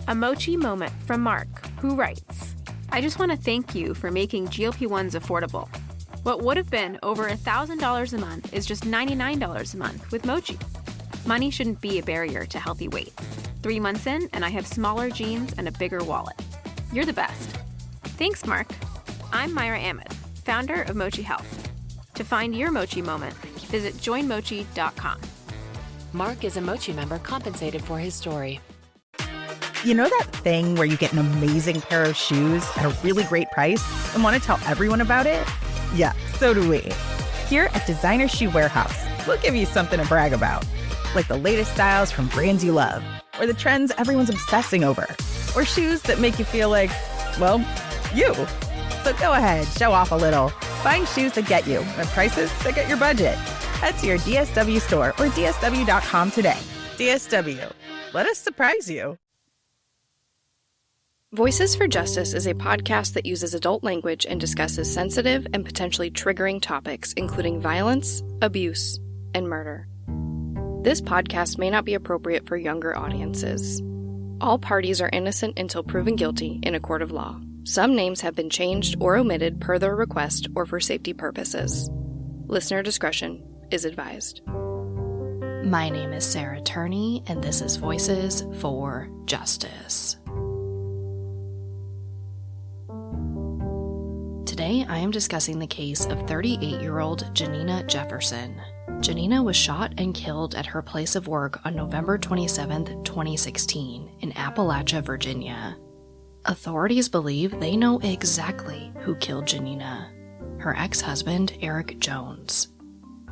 A mochi moment from Mark, who writes, I just want to thank you for making GLP-1s affordable. What would have been over $1,000 a month is just $99 a month with Mochi. Money shouldn't be a barrier to healthy weight. 3 months in, and I have smaller jeans and a bigger wallet. You're the best. Thanks, Mark. I'm Myra Ahmed, founder of Mochi Health. To find your Mochi moment, visit joinmochi.com. Mark is a Mochi member compensated for his story. You know that thing where you get an amazing pair of shoes at a really great price and want to tell everyone about it? Yeah, so do we. Here at Designer Shoe Warehouse, we'll give you something to brag about, like the latest styles from brands you love, or the trends everyone's obsessing over, or shoes that make you feel like, well, you. So go ahead, show off a little. Find shoes that get you at prices that get your budget. Head to your DSW store or DSW.com today. DSW, let us surprise you. Voices for Justice is a podcast that uses adult language and discusses sensitive and potentially triggering topics, including violence, abuse, and murder. This podcast may not be appropriate for younger audiences. All parties are innocent until proven guilty in a court of law. Some names have been changed or omitted per their request or for safety purposes. Listener discretion is advised. My name is Sarah Turney, and this is Voices for Justice. Today, I am discussing the case of 38-year-old Janina Jefferson. Janina was shot and killed at her place of work on November 27, 2016, in Appalachia, Virginia. Authorities believe they know exactly who killed Janina, her ex-husband, Eric Jones.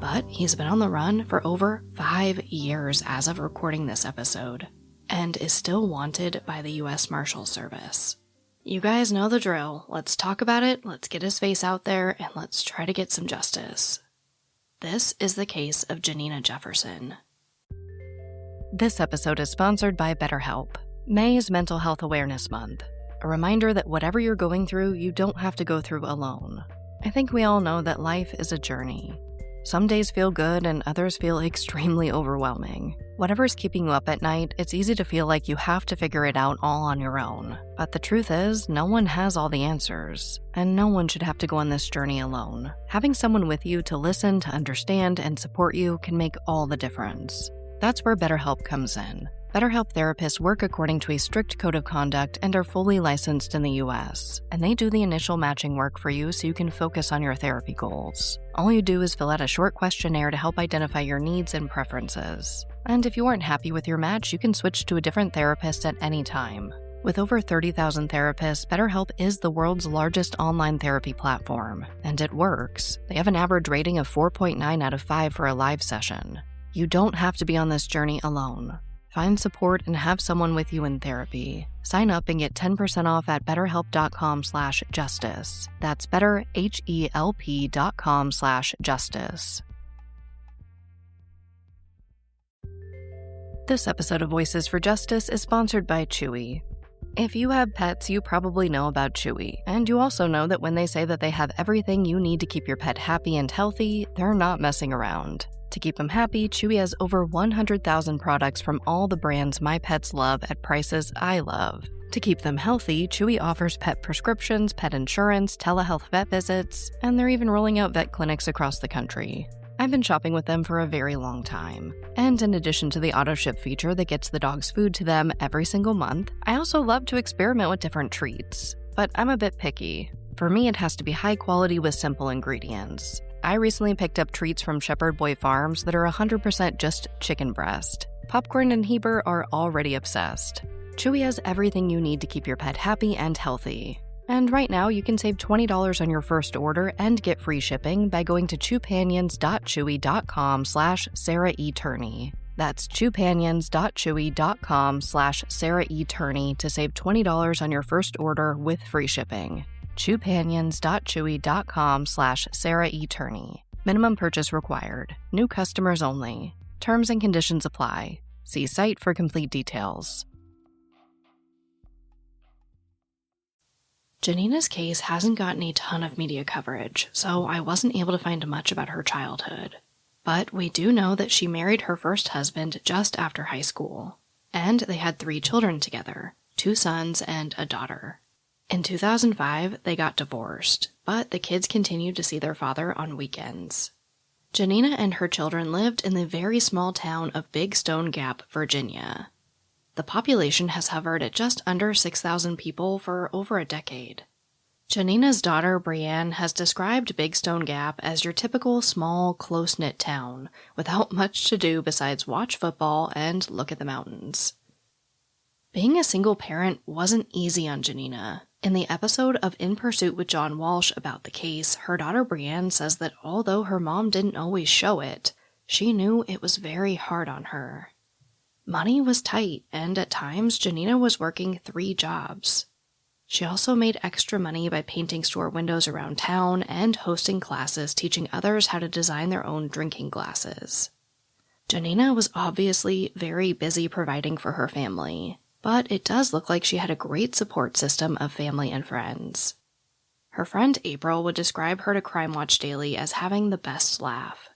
But he's been on the run for over 5 years as of recording this episode, and is still wanted by the US Marshals Service. You guys know the drill. Let's talk about it, let's get his face out there, and let's try to get some justice. This is the case of Janina Jefferson. This episode is sponsored by BetterHelp. May is Mental Health Awareness Month, a reminder that whatever you're going through, you don't have to go through alone. I think we all know that life is a journey. Some days feel good and others feel extremely overwhelming. Whatever's keeping you up at night, it's easy to feel like you have to figure it out all on your own. But the truth is, no one has all the answers, and no one should have to go on this journey alone. Having someone with you to listen, to understand, and support you can make all the difference. That's where BetterHelp comes in. BetterHelp therapists work according to a strict code of conduct and are fully licensed in the US, and they do the initial matching work for you so you can focus on your therapy goals. All you do is fill out a short questionnaire to help identify your needs and preferences. And if you aren't happy with your match, you can switch to a different therapist at any time. With over 30,000 therapists, BetterHelp is the world's largest online therapy platform, and it works. They have an average rating of 4.9 out of 5 for a live session. You don't have to be on this journey alone. Find support and have someone with you in therapy. Sign up and get 10% off at betterhelp.com/justice. That's betterhelp.com/justice. This episode of Voices for Justice is sponsored by Chewy. If you have pets, you probably know about Chewy, and you also know that when they say that they have everything you need to keep your pet happy and healthy, they're not messing around. To keep them happy, Chewy has over 100,000 products from all the brands my pets love at prices I love. To keep them healthy, Chewy offers pet prescriptions, pet insurance, telehealth vet visits, and they're even rolling out vet clinics across the country. I've been shopping with them for a very long time. And in addition to the auto-ship feature that gets the dog's food to them every single month, I also love to experiment with different treats. But I'm a bit picky. For me, it has to be high quality with simple ingredients. I recently picked up treats from Shepherd Boy Farms that are 100% just chicken breast. Popcorn and Heber are already obsessed. Chewy has everything you need to keep your pet happy and healthy. And right now, you can save $20 on your first order and get free shipping by going to chewpanions.chewy.com/SarahETurney. That's chewpanions.chewy.com/SarahETurney to save $20 on your first order with free shipping. chewpanions.chewy.com/SarahETurney. Minimum purchase required. New customers only. Terms and conditions apply. See site for complete details. Janina's case hasn't gotten a ton of media coverage, so I wasn't able to find much about her childhood. But we do know that she married her first husband just after high school, and they had 3 children together, 2 sons and a daughter. In 2005, they got divorced, but the kids continued to see their father on weekends. Janina and her children lived in the very small town of Big Stone Gap, Virginia. The population has hovered at just under 6,000 people for over a decade. Janina's daughter, Brianne, has described Big Stone Gap as your typical small, close-knit town, without much to do besides watch football and look at the mountains. Being a single parent wasn't easy on Janina. In the episode of In Pursuit with John Walsh about the case, her daughter Brianne says that although her mom didn't always show it, she knew it was very hard on her. Money was tight, and at times Janina was working 3 jobs. She also made extra money by painting store windows around town and hosting classes teaching others how to design their own drinking glasses. Janina was obviously very busy providing for her family, but it does look like she had a great support system of family and friends. Her friend April would describe her to Crime Watch Daily as having the best laugh,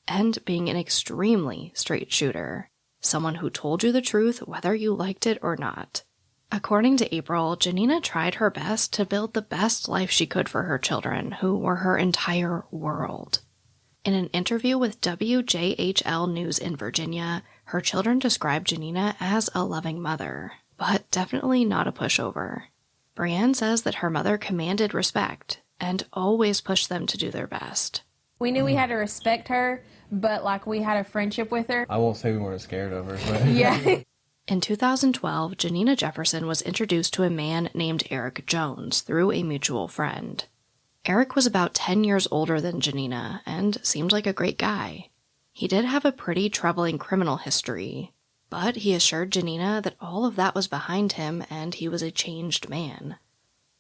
and being an extremely straight shooter, someone who told you the truth whether you liked it or not. According to April, Janina tried her best to build the best life she could for her children, who were her entire world. In an interview with WJHL News in Virginia, her children described Janina as a loving mother, but definitely not a pushover. Brianne says that her mother commanded respect and always pushed them to do their best. We knew we had to respect her, but we had a friendship with her. I won't say we weren't scared of her, but Yeah. In 2012, Janina Jefferson was introduced to a man named Eric Jones through a mutual friend. Eric was about 10 years older than Janina and seemed like a great guy. He did have a pretty troubling criminal history, but he assured Janina that all of that was behind him and he was a changed man.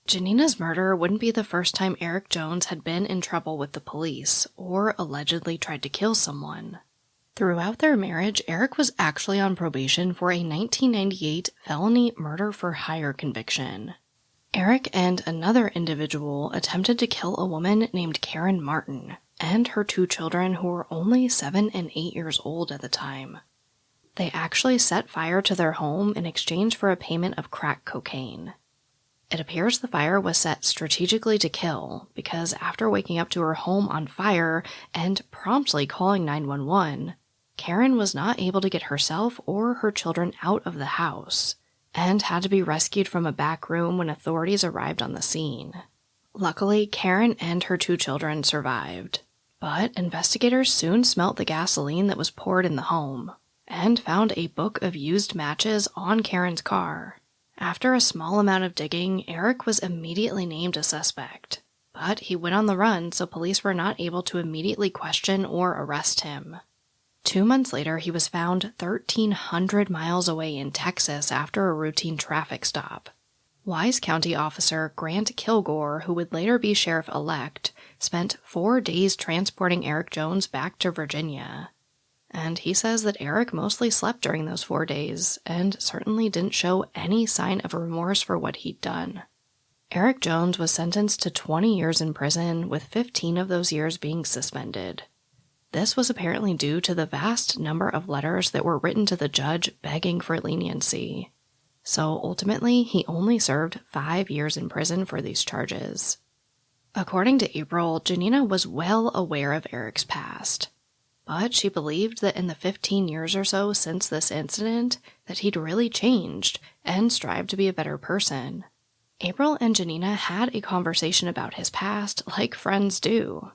Janina's murder wouldn't be the first time Eric Jones had been in trouble with the police or allegedly tried to kill someone. Throughout their marriage, Eric was actually on probation for a 1998 felony murder for hire conviction. Eric and another individual attempted to kill a woman named Karen Martin and her 2 children who were only 7 and 8 years old at the time. They actually set fire to their home in exchange for a payment of crack cocaine. It appears the fire was set strategically to kill, because after waking up to her home on fire and promptly calling 911, Karen was not able to get herself or her children out of the house, and had to be rescued from a back room when authorities arrived on the scene. Luckily, Karen and her 2 children survived, but investigators soon smelt the gasoline that was poured in the home, and found a book of used matches on Karen's car. After a small amount of digging, Eric was immediately named a suspect, but he went on the run, so police were not able to immediately question or arrest him. 2 months later, he was found 1,300 miles away in Texas after a routine traffic stop. Wise County officer Grant Kilgore, who would later be sheriff-elect, spent 4 days transporting Eric Jones back to Virginia. And he says that Eric mostly slept during those 4 days, and certainly didn't show any sign of remorse for what he'd done. Eric Jones was sentenced to 20 years in prison, with 15 of those years being suspended. This was apparently due to the vast number of letters that were written to the judge begging for leniency. So ultimately, he only served 5 years in prison for these charges. According to April, Janina was well aware of Eric's past, but she believed that in the 15 years or so since this incident, that he'd really changed and strived to be a better person. April and Janina had a conversation about his past like friends do.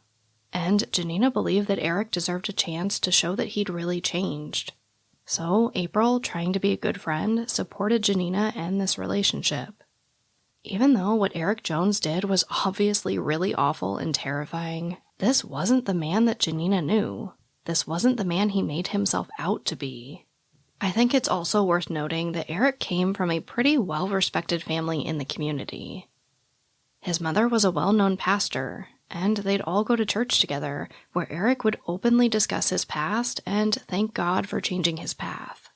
And Janina believed that Eric deserved a chance to show that he'd really changed. So April, trying to be a good friend, supported Janina and this relationship. Even though what Eric Jones did was obviously really awful and terrifying, this wasn't the man that Janina knew. This wasn't the man he made himself out to be. I think it's also worth noting that Eric came from a pretty well-respected family in the community. His mother was a well-known pastor, and they'd all go to church together, where Eric would openly discuss his past and thank God for changing his path.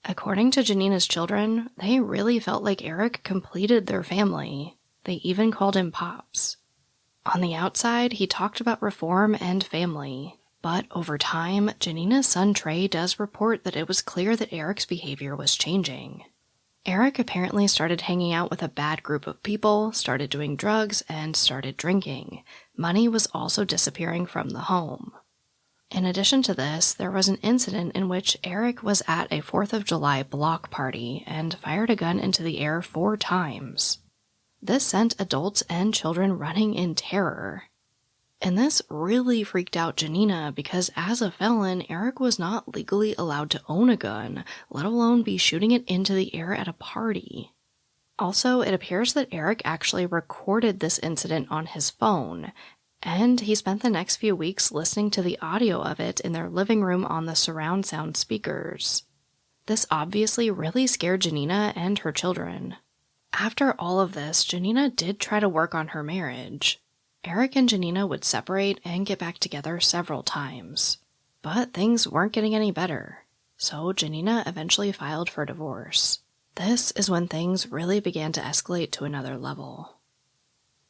According to Janina's children, they really felt like Eric completed their family. They even called him Pops. On the outside, he talked about reform and family, but over time, Janina's son Trey does report that it was clear that Eric's behavior was changing. Eric apparently started hanging out with a bad group of people, started doing drugs, and started drinking. Money was also disappearing from the home. In addition to this, there was an incident in which Eric was at a 4th of July block party and fired a gun into the air 4 times. This sent adults and children running in terror. And this really freaked out Janina because as a felon, Eric was not legally allowed to own a gun, let alone be shooting it into the air at a party. Also, it appears that Eric actually recorded this incident on his phone, and he spent the next few weeks listening to the audio of it in their living room on the surround sound speakers. This obviously really scared Janina and her children. After all of this, Janina did try to work on her marriage. Eric and Janina would separate and get back together several times. But things weren't getting any better, so Janina eventually filed for divorce. This is when things really began to escalate to another level.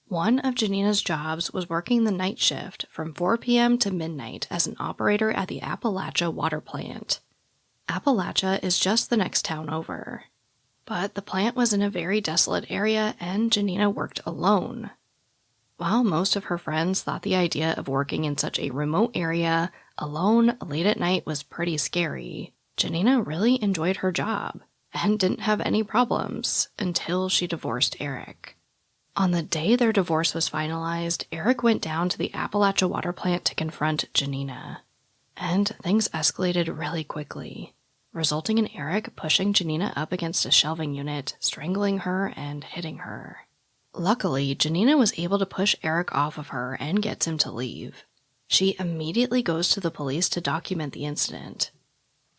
One of Janina's jobs was working the night shift from 4 p.m. to midnight as an operator at the Appalachia water plant. Appalachia is just the next town over. But the plant was in a very desolate area and Janina worked alone. While most of her friends thought the idea of working in such a remote area, alone, late at night was pretty scary, Janina really enjoyed her job and didn't have any problems until she divorced Eric. On the day their divorce was finalized, Eric went down to the Appalachia water plant to confront Janina. And things escalated really quickly, resulting in Eric pushing Janina up against a shelving unit, strangling her and hitting her. Luckily, Janina was able to push Eric off of her and gets him to leave. She immediately goes to the police to document the incident.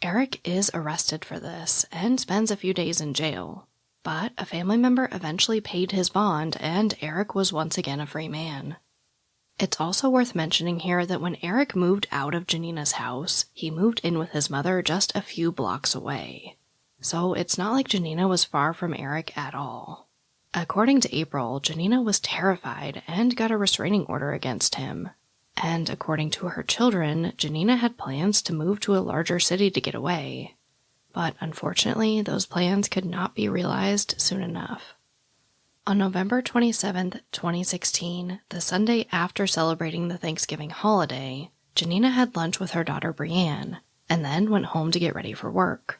Eric is arrested for this and spends a few days in jail, but a family member eventually paid his bond and Eric was once again a free man. It's also worth mentioning here that when Eric moved out of Janina's house, he moved in with his mother just a few blocks away. So it's not like Janina was far from Eric at all. According to April, Janina was terrified and got a restraining order against him. And according to her children, Janina had plans to move to a larger city to get away. But unfortunately, those plans could not be realized soon enough. On November 27, 2016, the Sunday after celebrating the Thanksgiving holiday, Janina had lunch with her daughter Brianne, and then went home to get ready for work.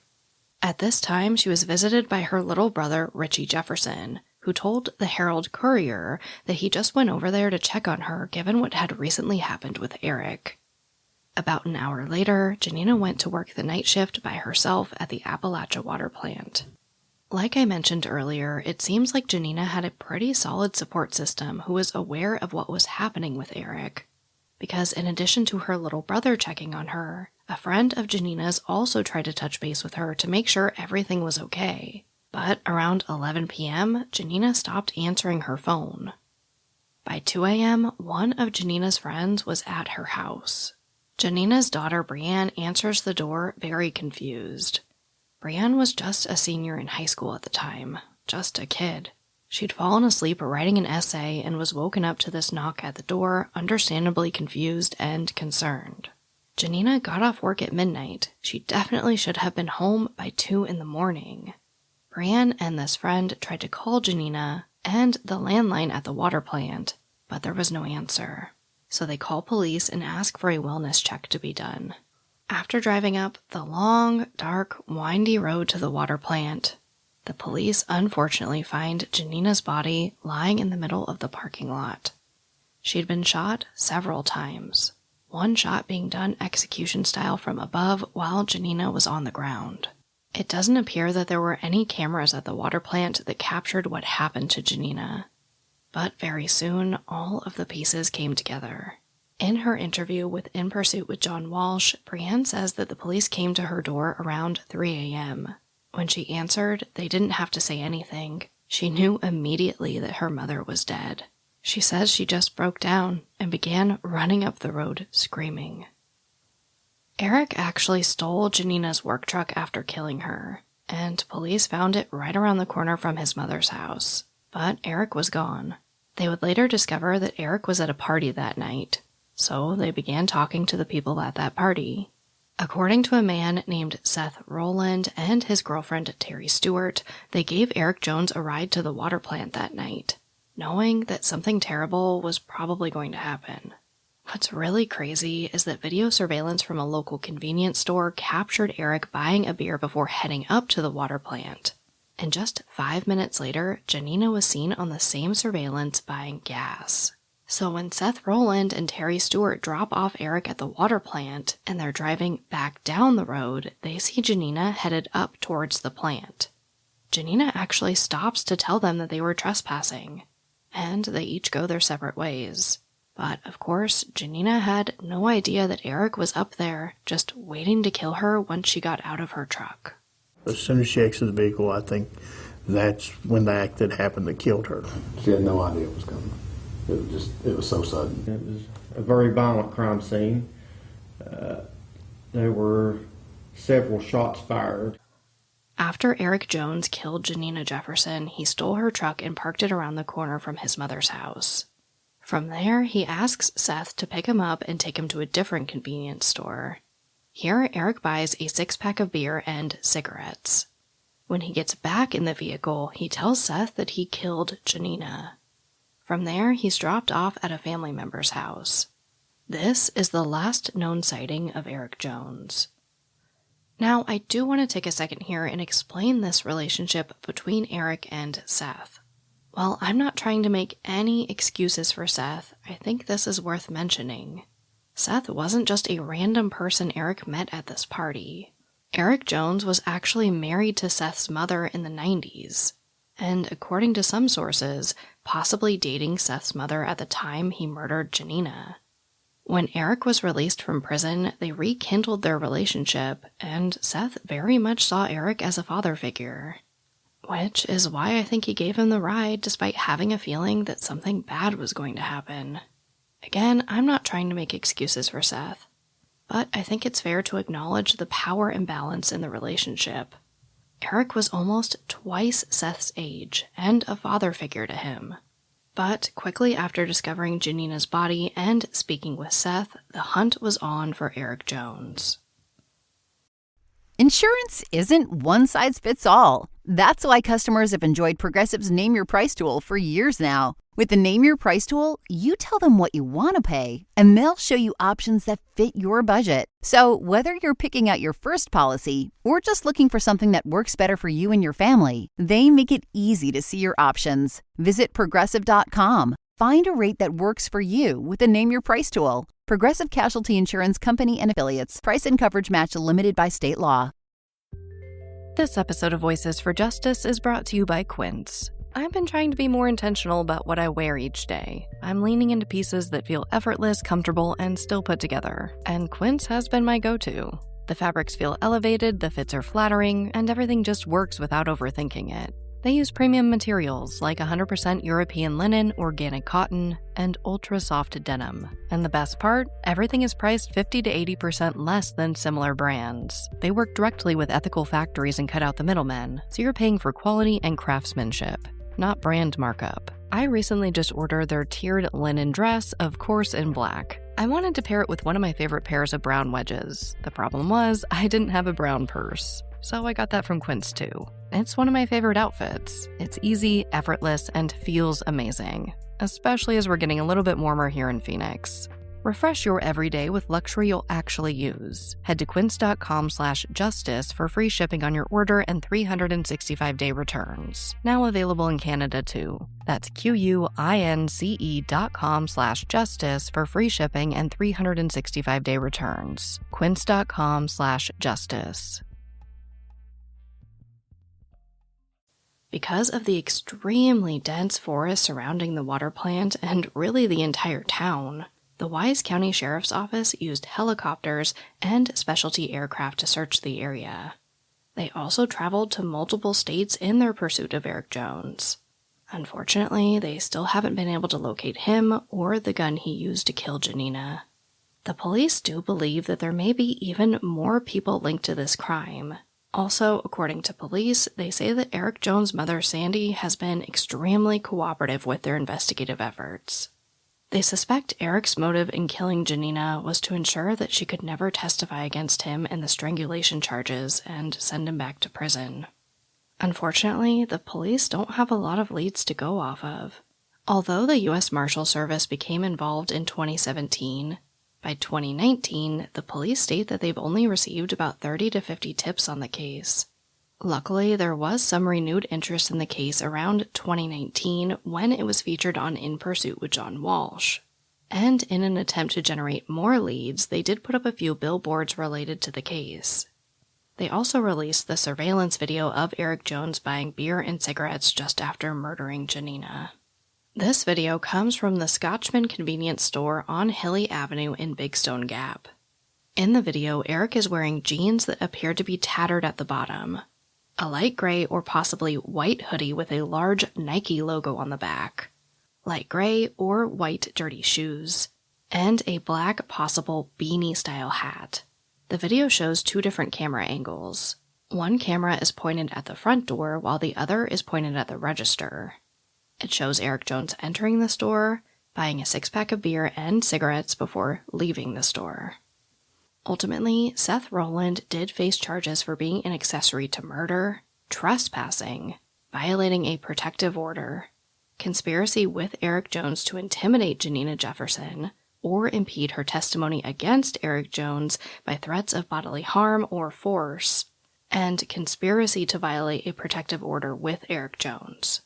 At this time, she was visited by her little brother, Richie Jefferson, who told the Herald Courier that he just went over there to check on her given what had recently happened with Eric. About an hour later, Janina went to work the night shift by herself at the Appalachia water plant. Like I mentioned earlier, it seems like Janina had a pretty solid support system who was aware of what was happening with Eric. Because in addition to her little brother checking on her, a friend of Janina's also tried to touch base with her to make sure everything was okay. But around 11 p.m., Janina stopped answering her phone. By 2 a.m., one of Janina's friends was at her house. Janina's daughter Brianne answers the door very confused. Brianne was just a senior in high school at the time, just a kid. She'd fallen asleep writing an essay and was woken up to this knock at the door, understandably confused and concerned. Janina got off work at midnight. She definitely should have been home by 2 in the morning. Brianne and this friend tried to call Janina and the landline at the water plant, but there was no answer. So they call police and ask for a wellness check to be done. After driving up the long, dark, windy road to the water plant, the police unfortunately find Janina's body lying in the middle of the parking lot. She'd been shot several times, one shot being done execution style from above while Janina was on the ground. It doesn't appear that there were any cameras at the water plant that captured what happened to Janina. But very soon, all of the pieces came together. In her interview with In Pursuit with John Walsh, Brianne says that the police came to her door around 3 a.m. When she answered, they didn't have to say anything. She knew immediately that her mother was dead. She says she just broke down and began running up the road screaming. Eric actually stole Janina's work truck after killing her, and police found it right around the corner from his mother's house. But Eric was gone. They would later discover that Eric was at a party that night, so they began talking to the people at that party. According to a man named Seth Rowland and his girlfriend Terry Stewart, they gave Eric Jones a ride to the water plant that night, knowing that something terrible was probably going to happen. What's really crazy is that video surveillance from a local convenience store captured Eric buying a beer before heading up to the water plant. And just 5 minutes later, Janina was seen on the same surveillance buying gas. So when Seth Rowland and Terry Stewart drop off Eric at the water plant and they're driving back down the road, they see Janina headed up towards the plant. Janina actually stops to tell them that they were trespassing, and they each go their separate ways. But, of course, Janina had no idea that Eric was up there, just waiting to kill her once she got out of her truck. As soon as she exited the vehicle, I think that's when the act that happened that killed her. She had no idea it was coming. It was so sudden. It was a very violent crime scene. There were several shots fired. After Eric Jones killed Janina Jefferson, he stole her truck and parked it around the corner from his mother's house. From there, he asks Seth to pick him up and take him to a different convenience store. Here, Eric buys a 6-pack of beer and cigarettes. When he gets back in the vehicle, he tells Seth that he killed Janina. From there, he's dropped off at a family member's house. This is the last known sighting of Eric Jones. Now, I do want to take a second here and explain this relationship between Eric and Seth. While I'm not trying to make any excuses for Seth, I think this is worth mentioning. Seth wasn't just a random person Eric met at this party. Eric Jones was actually married to Seth's mother in the 90s, and according to some sources, possibly dating Seth's mother at the time he murdered Janina. When Eric was released from prison, they rekindled their relationship, and Seth very much saw Eric as a father figure. Which is why I think he gave him the ride despite having a feeling that something bad was going to happen. Again, I'm not trying to make excuses for Seth, but I think it's fair to acknowledge the power imbalance in the relationship. Eric was almost twice Seth's age and a father figure to him. But quickly after discovering Janina's body and speaking with Seth, the hunt was on for Eric Jones. Insurance isn't one size fits all. That's why customers have enjoyed Progressive's Name Your Price tool for years now. With the Name Your Price tool, you tell them what you want to pay, and they'll show you options that fit your budget. So whether you're picking out your first policy or just looking for something that works better for you and your family, they make it easy to see your options. Visit Progressive.com. Find a rate that works for you with the Name Your Price tool. Progressive Casualty Insurance Company and Affiliates. Price and coverage match limited by state law. This episode of Voices for Justice is brought to you by Quince. I've been trying to be more intentional about what I wear each day. I'm leaning into pieces that feel effortless, comfortable, and still put together. And Quince has been my go-to. The fabrics feel elevated, the fits are flattering, and everything just works without overthinking it. They use premium materials like 100% European linen, organic cotton, and ultra-soft denim. And the best part? Everything is priced 50 to 80% less than similar brands. They work directly with ethical factories and cut out the middlemen, so you're paying for quality and craftsmanship, not brand markup. I recently just ordered their tiered linen dress, of course in black. I wanted to pair it with one of my favorite pairs of brown wedges. The problem was, I didn't have a brown purse. So I got that from Quince too. It's one of my favorite outfits. It's easy, effortless, and feels amazing, especially as we're getting a little bit warmer here in Phoenix. Refresh your everyday with luxury you'll actually use. Head to quince.com/justice for free shipping on your order and 365-day returns. Now available in Canada too. That's QUINCE.com/justice for free shipping and 365-day returns. Quince.com/justice. Because of the extremely dense forest surrounding the water plant and really the entire town, the Wise County Sheriff's Office used helicopters and specialty aircraft to search the area. They also traveled to multiple states in their pursuit of Eric Jones. Unfortunately, they still haven't been able to locate him or the gun he used to kill Janina. The police do believe that there may be even more people linked to this crime. Also, according to police, they say that Eric Jones' mother, Sandy, has been extremely cooperative with their investigative efforts. They suspect Eric's motive in killing Janina was to ensure that she could never testify against him in the strangulation charges and send him back to prison. Unfortunately, the police don't have a lot of leads to go off of. Although the US Marshals Service became involved in 2017, by 2019, the police state that they've only received about 30 to 50 tips on the case. Luckily, there was some renewed interest in the case around 2019 when it was featured on In Pursuit with John Walsh. And in an attempt to generate more leads, they did put up a few billboards related to the case. They also released the surveillance video of Eric Jones buying beer and cigarettes just after murdering Janina. This video comes from the Scotchman convenience store on Hilly Avenue in Big Stone Gap. In the video, Eric is wearing jeans that appear to be tattered at the bottom, a light gray or possibly white hoodie with a large Nike logo on the back, light gray or white dirty shoes, and a black possible beanie-style hat. The video shows two different camera angles. One camera is pointed at the front door while the other is pointed at the register. It shows Eric Jones entering the store, buying a 6-pack of beer and cigarettes before leaving the store. Ultimately, Seth Rowland did face charges for being an accessory to murder, trespassing, violating a protective order, conspiracy with Eric Jones to intimidate Janina Jefferson, or impede her testimony against Eric Jones by threats of bodily harm or force, and conspiracy to violate a protective order with Eric Jones.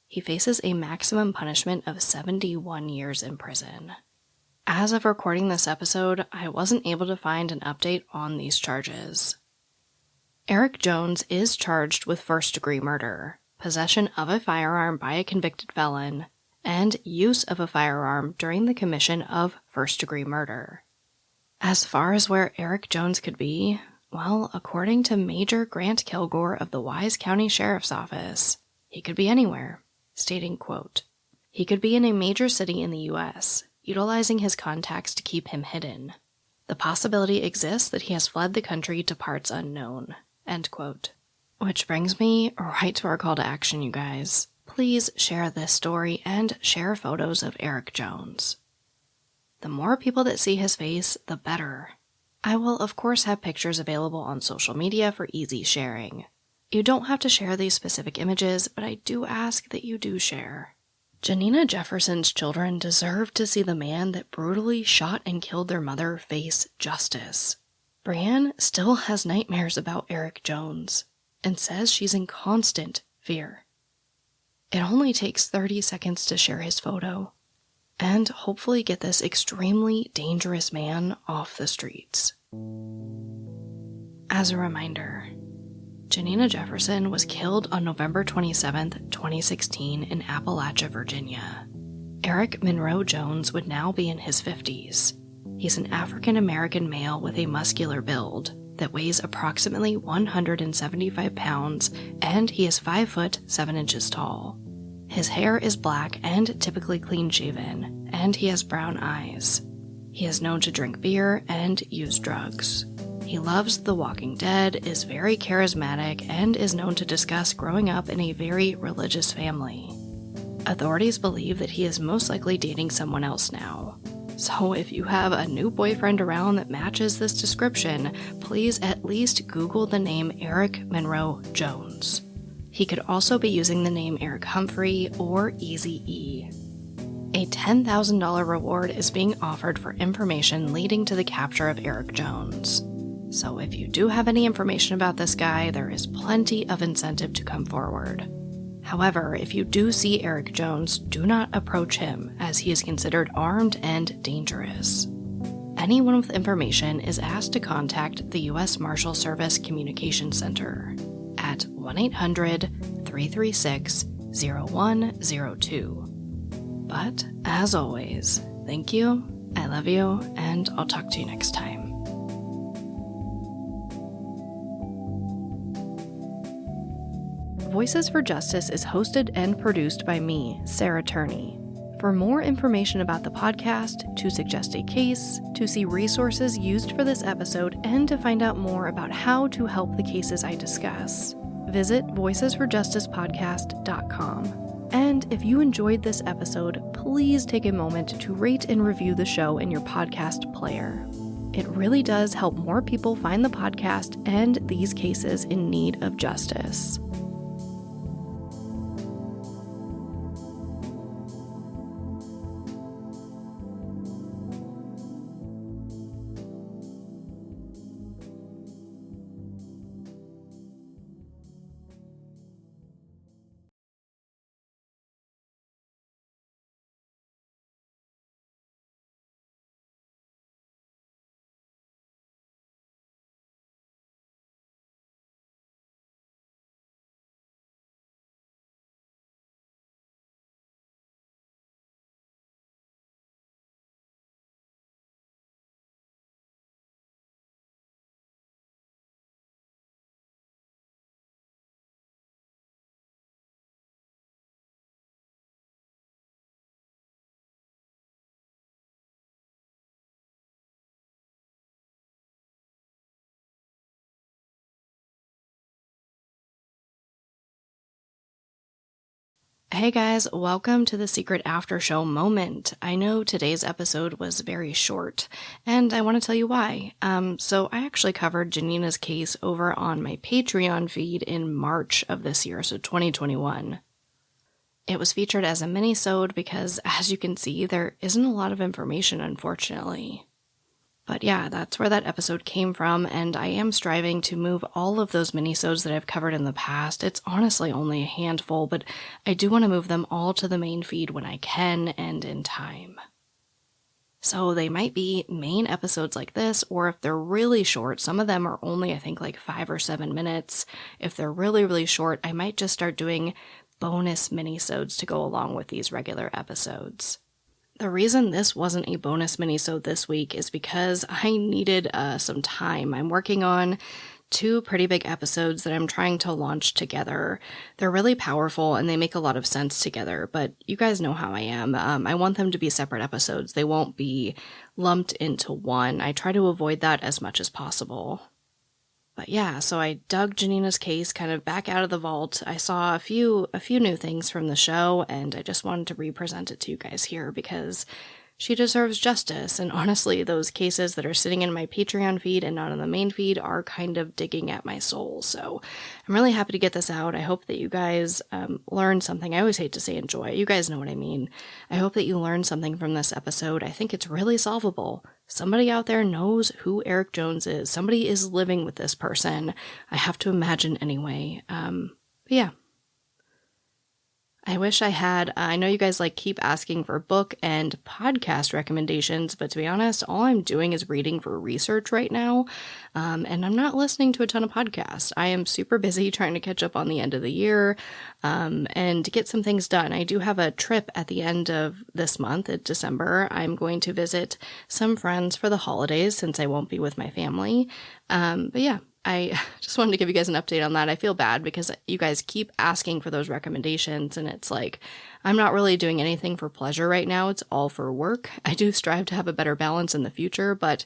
He faces a maximum punishment of 71 years in prison. As of recording this episode, I wasn't able to find an update on these charges. Eric Jones is charged with first-degree murder, possession of a firearm by a convicted felon, and use of a firearm during the commission of first-degree murder. As far as where Eric Jones could be, well, according to Major Grant Kilgore of the Wise County Sheriff's Office, he could be anywhere, stating, quote, "He could be in a major city in the U.S., utilizing his contacts to keep him hidden. The possibility exists that he has fled the country to parts unknown," end quote. Which brings me right to our call to action, you guys. Please share this story and share photos of Eric Jones. The more people that see his face, the better. I will, of course, have pictures available on social media for easy sharing. You don't have to share these specific images, but I do ask that you do share. Janina Jefferson's children deserve to see the man that brutally shot and killed their mother face justice. Brianne still has nightmares about Eric Jones and says she's in constant fear. It only takes 30 seconds to share his photo and hopefully get this extremely dangerous man off the streets. As a reminder, Janina Jefferson was killed on November 27, 2016 in Appalachia, Virginia. Eric Monroe Jones would now be in his 50s. He's an African-American male with a muscular build that weighs approximately 175 pounds, and he is 5 foot 7 inches tall. His hair is black and typically clean-shaven, and he has brown eyes. He is known to drink beer and use drugs. He loves The Walking Dead, is very charismatic, and is known to discuss growing up in a very religious family. Authorities believe that he is most likely dating someone else now. So if you have a new boyfriend around that matches this description, please at least Google the name Eric Monroe Jones. He could also be using the name Eric Humphrey or Eazy-E. A $10,000 reward is being offered for information leading to the capture of Eric Jones. So if you do have any information about this guy, there is plenty of incentive to come forward. However, if you do see Eric Jones, do not approach him, as he is considered armed and dangerous. Anyone with information is asked to contact the US Marshals Service Communication Center at 1-800-336-0102. But, as always, thank you, I love you, and I'll talk to you next time. Voices for Justice is hosted and produced by me, Sarah Turney. For more information about the podcast, to suggest a case, to see resources used for this episode, and to find out more about how to help the cases I discuss, visit voicesforjusticepodcast.com. And if you enjoyed this episode, please take a moment to rate and review the show in your podcast player. It really does help more people find the podcast and these cases in need of justice. Hey guys, welcome to the Secret After Show moment. I know today's episode was very short, and I want to tell you why. So I actually covered Janina's case over on my Patreon feed in March of this year, so 2021. It was featured as a mini-sode because, as you can see, there isn't a lot of information, unfortunately. But yeah, that's where that episode came from, and I am striving to move all of those minisodes that I've covered in the past. It's honestly only a handful, but I do want to move them all to the main feed when I can and in time. So they might be main episodes like this, or if they're really short, some of them are only, I think, like 5 or 7 minutes. If they're really, really short, I might just start doing bonus minisodes to go along with these regular episodes. The reason this wasn't a bonus minisode this week is because I needed some time. I'm working on 2 pretty big episodes that I'm trying to launch together. They're really powerful and they make a lot of sense together, but you guys know how I am. I want them to be separate episodes. They won't be lumped into one. I try to avoid that as much as possible. But yeah, so I dug Janina's case kind of back out of the vault. I saw a few new things from the show, and I just wanted to represent it to you guys here because she deserves justice. And honestly, those cases that are sitting in my Patreon feed and not in the main feed are kind of digging at my soul. So I'm really happy to get this out. I hope that you guys learned something. I always hate to say enjoy. You guys know what I mean. I hope that you learned something from this episode. I think it's really solvable. Somebody out there knows who Eric Jones is. Somebody is living with this person. I have to imagine anyway. But yeah. I wish I had, I know you guys keep asking for book and podcast recommendations, but to be honest, all I'm doing is reading for research right now, and I'm not listening to a ton of podcasts. I am super busy trying to catch up on the end of the year, and to get some things done. I do have a trip at the end of this month, in December. I'm going to visit some friends for the holidays since I won't be with my family, but yeah. I just wanted to give you guys an update on that. I feel bad because you guys keep asking for those recommendations, and it's like, I'm not really doing anything for pleasure right now. It's all for work. I do strive to have a better balance in the future, but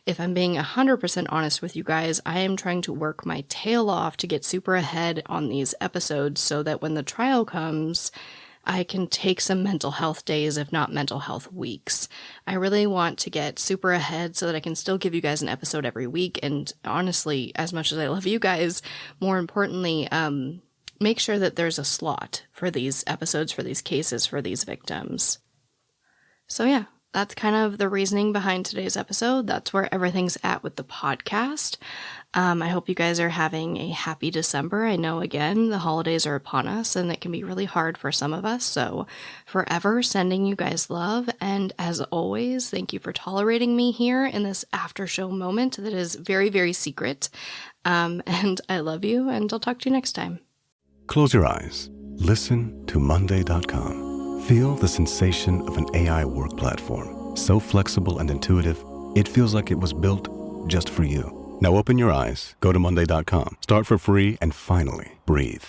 if I'm being 100% honest with you guys, I am trying to work my tail off to get super ahead on these episodes so that when the trial comes, I can take some mental health days, if not mental health weeks. I really want to get super ahead so that I can still give you guys an episode every week. And honestly, as much as I love you guys, more importantly, make sure that there's a slot for these episodes, for these cases, for these victims. So yeah, that's kind of the reasoning behind today's episode. That's where everything's at with the podcast. I hope you guys are having a happy December. I know, again, the holidays are upon us, and it can be really hard for some of us. So forever sending you guys love. And as always, thank you for tolerating me here in this after show moment that is very, very secret. And I love you, and I'll talk to you next time. Close your eyes. Listen to Monday.com. Feel the sensation of an AI work platform. So flexible and intuitive, it feels like it was built just for you. Now open your eyes, go to Monday.com, start for free, and finally breathe.